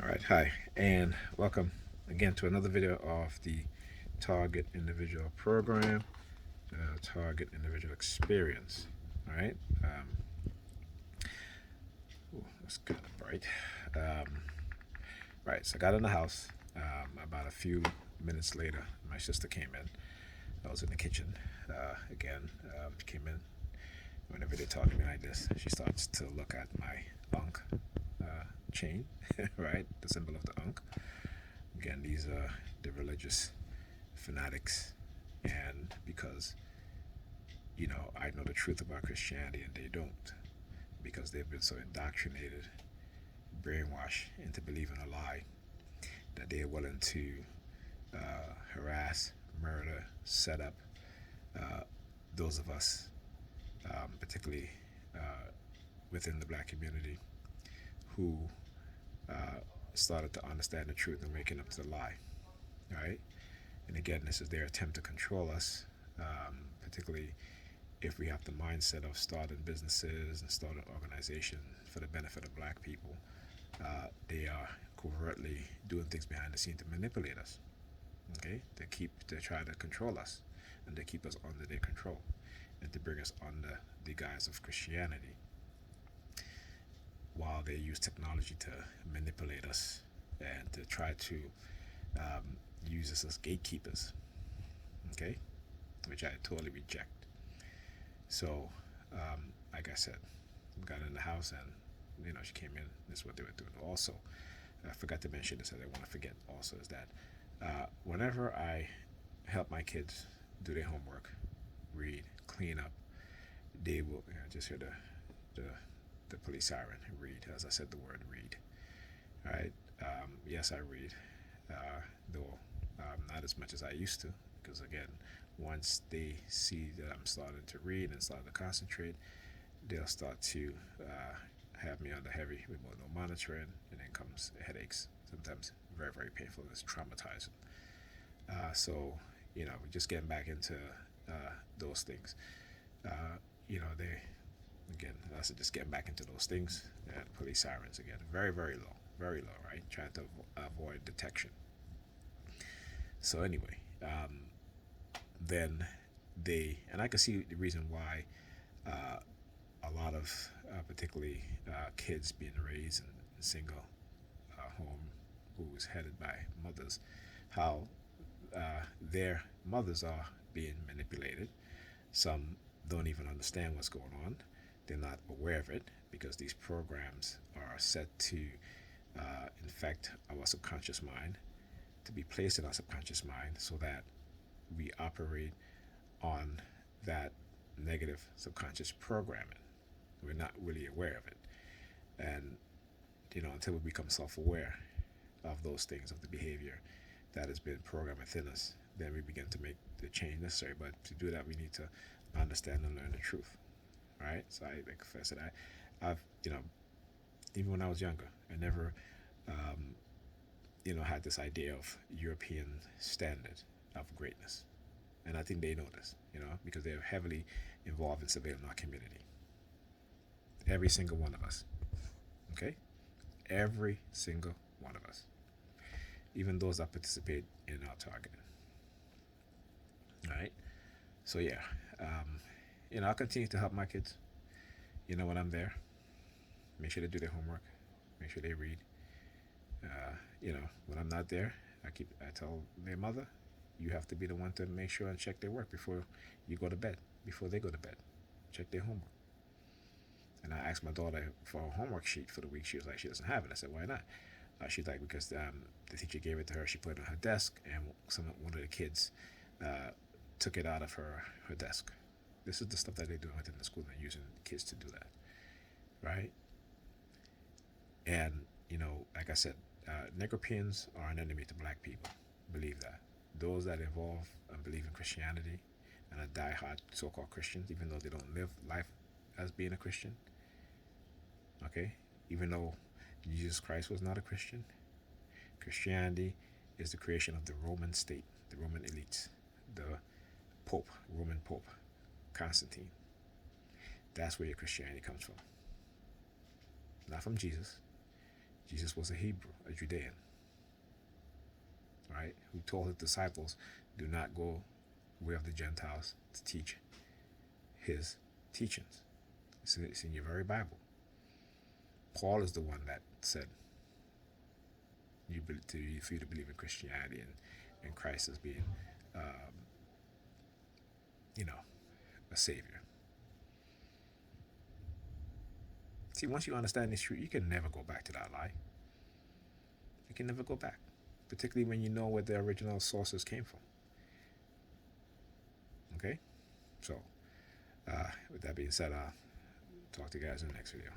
All right, hi, and welcome again to another video of the Target Individual Program, Target Individual Experience. All right, that's kind of bright. Um, right, so I got in the house. About a few minutes later, my sister came in. I was in the kitchen. She came in. Whenever they talk to me like this, she starts to look at my Ankh chain, right? The symbol of the Ankh. Again, these are the religious fanatics, and because I know the truth about Christianity and they don't, because they've been so indoctrinated, brainwashed into believing a lie that they are willing to harass, murder, set up uh, those of us, particularly within the black community, who uh, started to understand the truth and waking up to the lie, right? And again, this is their attempt to control us, particularly if we have the mindset of starting businesses and starting organizations for the benefit of black people. They are covertly doing things behind the scenes to manipulate us. Okay, they try to control us, and they keep us under their control, and to bring us under the guise of Christianity, while they use technology to manipulate us and to try to use us as gatekeepers. Okay, which I totally reject. So, like I said, we got in the house and she came in. This is what they were doing. Also, I forgot to mention this. I didn't want to forget. Also, is that whenever I help my kids do their homework, read, clean up, they will just hear the the police siren. Read, as I said, the word read. All right. Yes, I read, though not as much as I used to, because again, once they see that I'm starting to read and starting to concentrate, they'll start to have me under heavy remote monitoring, and then comes headaches. Sometimes very, very painful. It's traumatizing. So, we're just getting back into those things. They again, that's just getting back into those things. Police sirens again, very, very low, right? Trying to avoid detection. So anyway, then and I can see the reason why a lot of particularly kids being raised in a single home who is headed by mothers, how their mothers are being manipulated. Some don't even understand what's going on. They're not aware of it because these programs are set to infect our subconscious mind, to be placed in our subconscious mind so that we operate on that negative subconscious programming. We're not really aware of it. And, until we become self aware of those things, of the behavior that has been programmed within us, then we begin to make the change necessary. But to do that, we need to understand and learn the truth. Right? So like I said, I've, even when I was younger, I never, had this idea of European standard of greatness. And I think they know this, because they're heavily involved in surveilling our community. Every single one of us. Okay? Every single one of us. Even those that participate in our targeting. All right? So, yeah. I'll continue to help my kids, when I'm there. Make sure they do their homework. Make sure they read. When I'm not there, I tell their mother, you have to be the one to make sure and check their work before you go to bed, before they go to bed. Check their homework. And I asked my daughter for a homework sheet for the week. She was like, she doesn't have it. I said, why not? She's like, because the teacher gave it to her. She put it on her desk, and one of the kids took it out of her desk. This is the stuff that they're doing within the school. They're using kids to do that, right? And like I said, Negropeans are an enemy to black people. Believe that. Those that involve and believe in Christianity and are diehard so-called Christians, even though they don't live life as being a Christian, okay? Even though Jesus Christ was not a Christian, Christianity is the creation of the Roman state, the Roman elites, the Pope, Roman Pope, Constantine. That's where your Christianity comes from. Not from Jesus. Jesus was a Hebrew, a Judean, right? Who told his disciples, do not go way of the Gentiles to teach his teachings. It's in your very Bible. Paul is the one that said for you to believe in Christianity and Christ as being, you know, a savior. See, once you understand this truth, you can never go back to that lie. You can never go back, particularly when you know where the original sources came from. Okay? So, with that being said, I'll talk to you guys in the next video.